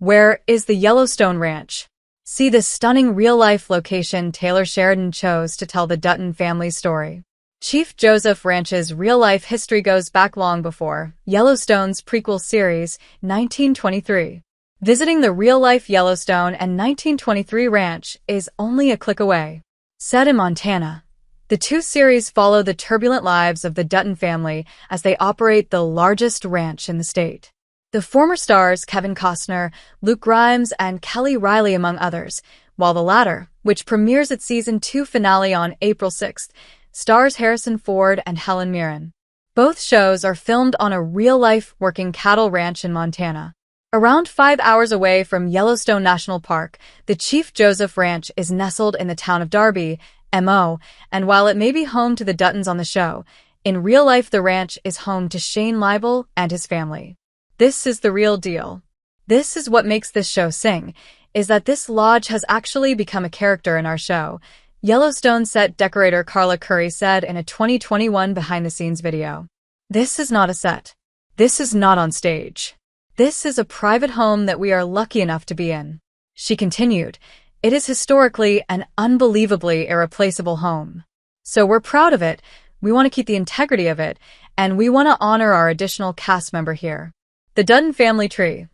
Where is the Yellowstone Ranch? See the stunning real-life location Taylor Sheridan chose to tell the Dutton family's story. Chief Joseph Ranch's real-life history goes back long before Yellowstone's prequel series, 1923. Visiting the real-life Yellowstone and 1923 Ranch is only a click away. Set in Montana, the two series follow the turbulent lives of the Dutton family as they operate the largest ranch in the state. The former stars Kevin Costner, Luke Grimes, and Kelly Reilly among others, while the latter, which premieres its Season 2 finale on April 6th, stars Harrison Ford and Helen Mirren. Both shows are filmed on a real-life working cattle ranch in Montana. Around 5 hours away from Yellowstone National Park, the Chief Joseph Ranch is nestled in the town of Darby, MO, and while it may be home to the Duttons on the show, in real life the ranch is home to Shane Libel and his family. This is the real deal. This is what makes this show sing, is that this lodge has actually become a character in our show, Yellowstone set decorator Carla Curry said in a 2021 behind-the-scenes video. This is not a set. This is not on stage. This is a private home that we are lucky enough to be in. She continued, it is historically an unbelievably irreplaceable home. So we're proud of it, we want to keep the integrity of it, and we want to honor our additional cast member here. The Dutton Family Tree.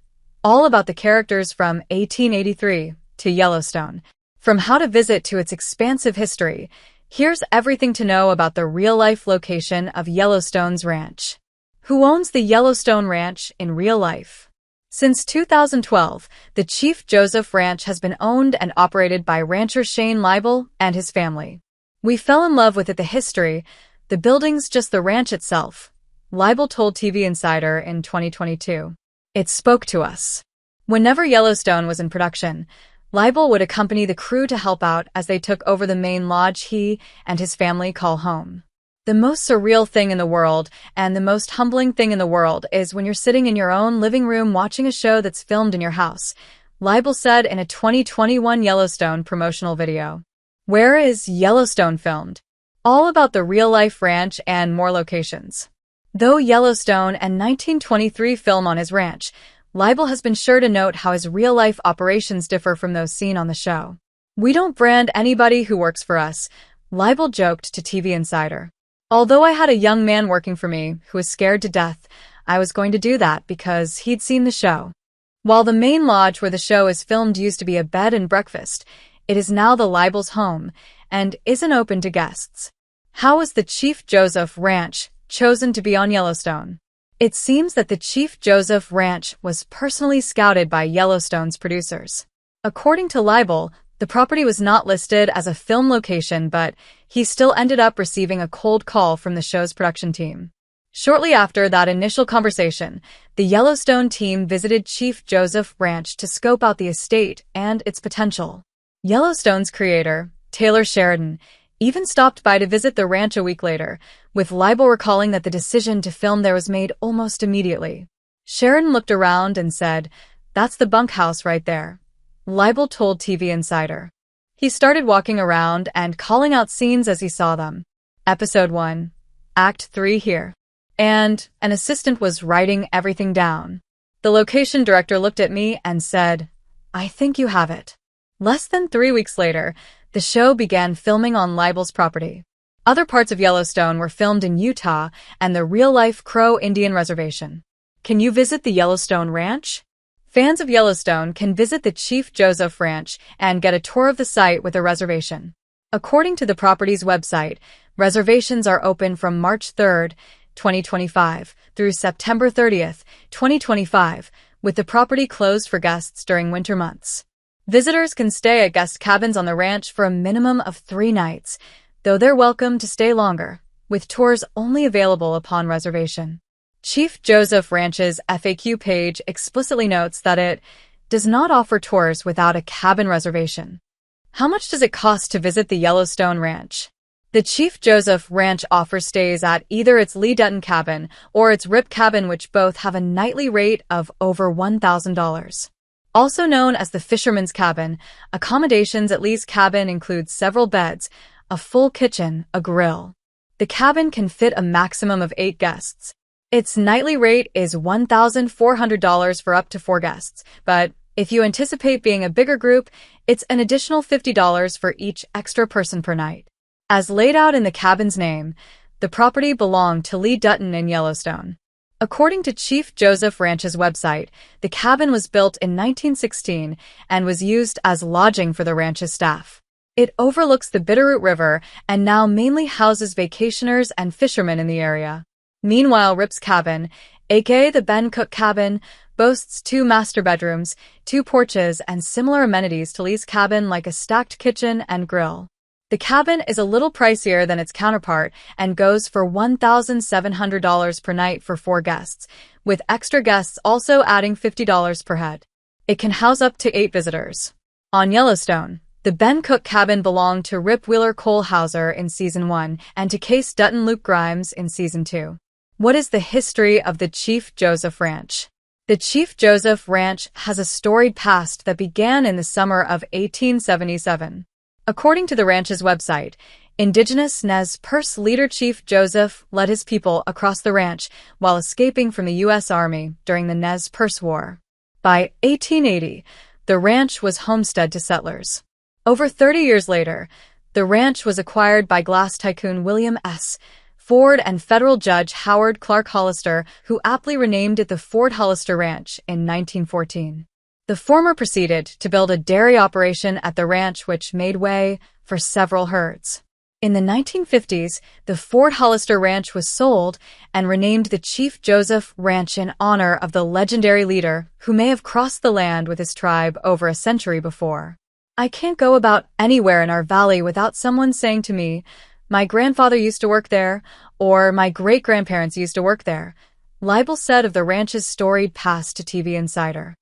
All about the characters from 1883 to Yellowstone. From how to visit to its expansive history, here's everything to know about the real-life location of Yellowstone's ranch. Who owns the Yellowstone Ranch in real life? Since 2012, the Chief Joseph Ranch has been owned and operated by rancher Shane Libel and his family. We fell in love with the history, the buildings, just the ranch itself, Libel told TV Insider in 2022. It spoke to us. Whenever Yellowstone was in production, Libel would accompany the crew to help out as they took over the main lodge he and his family call home. The most surreal thing in the world and the most humbling thing in the world is when you're sitting in your own living room watching a show that's filmed in your house, Libel said in a 2021 Yellowstone promotional video. Where is Yellowstone filmed? All about the real-life ranch and more locations. Though Yellowstone and 1923 film on his ranch, Libel has been sure to note how his real-life operations differ from those seen on the show. We don't brand anybody who works for us, Libel joked to TV Insider. Although I had a young man working for me who was scared to death, I was going to do that because he'd seen the show. While the main lodge where the show is filmed used to be a bed and breakfast, it is now the Libel's home and isn't open to guests. How was the Chief Joseph Ranch chosen to be on Yellowstone? It seems that the Chief Joseph Ranch was personally scouted by Yellowstone's producers. According to Libel, the property was not listed as a film location, but he still ended up receiving a cold call from the show's production team. Shortly after that initial conversation, the Yellowstone team visited Chief Joseph Ranch to scope out the estate and its potential. Yellowstone's creator, Taylor Sheridan, even stopped by to visit the ranch a week later, with Libel recalling that the decision to film there was made almost immediately. Sheridan looked around and said, "That's the bunkhouse right there," Libel told TV Insider. He started walking around and calling out scenes as he saw them. Episode 1, Act 3 here. And an assistant was writing everything down. The location director looked at me and said, "I think you have it." Less than 3 weeks later, the show began filming on Libel's property. Other parts of Yellowstone were filmed in Utah and the real-life Crow Indian Reservation. Can you visit the Yellowstone Ranch? Fans of Yellowstone can visit the Chief Joseph Ranch and get a tour of the site with a reservation. According to the property's website, reservations are open from March 3, 2025 through September 30, 2025, with the property closed for guests during winter months. Visitors can stay at guest cabins on the ranch for a minimum of 3 nights, though they're welcome to stay longer, with tours only available upon reservation. Chief Joseph Ranch's FAQ page explicitly notes that it does not offer tours without a cabin reservation. How much does it cost to visit the Yellowstone Ranch? The Chief Joseph Ranch offers stays at either its Lee Dutton cabin or its Rip cabin, which both have a nightly rate of over $1,000. Also known as the Fisherman's Cabin, accommodations at Lee's cabin include several beds, a full kitchen, a grill. The cabin can fit a maximum of 8 guests. Its nightly rate is $1,400 for up to 4 guests, but If you anticipate being a bigger group, it's an additional $50 for each extra person per night. As laid out in the cabin's name, the property belonged to Lee Dutton in Yellowstone. According to Chief Joseph Ranch's website, the cabin was built in 1916 and was used as lodging for the ranch's staff. It overlooks the Bitterroot River and now mainly houses vacationers and fishermen in the area. Meanwhile, Rip's cabin, aka the Ben Cook cabin, boasts 2 master bedrooms, 2 porches, and similar amenities to Lee's cabin like a stacked kitchen and grill. The cabin is a little pricier than its counterpart and goes for $1,700 per night for 4 guests, with extra guests also adding $50 per head. It can house up to 8 visitors. On Yellowstone, the Ben Cook cabin belonged to Rip Wheeler Cole Hauser in Season 1 and to Kayce Dutton Luke Grimes in Season 2. What is the history of the Chief Joseph Ranch? The Chief Joseph Ranch has a storied past that began in the summer of 1877. According to the ranch's website, Indigenous Nez Perce leader Chief Joseph led his people across the ranch while escaping from the U.S. Army during the Nez Perce War. By 1880, the ranch was homestead to settlers. Over 30 years later, the ranch was acquired by glass tycoon William S. Ford and federal judge Howard Clark Hollister, who aptly renamed it the Ford Hollister Ranch in 1914. The former proceeded to build a dairy operation at the ranch which made way for several herds. In the 1950s, the Ford Hollister Ranch was sold and renamed the Chief Joseph Ranch in honor of the legendary leader who may have crossed the land with his tribe over a century before. I can't go about anywhere in our valley without someone saying to me, "My grandfather used to work there," or "My great-grandparents used to work there," Libel said of the ranch's storied past to TV Insider.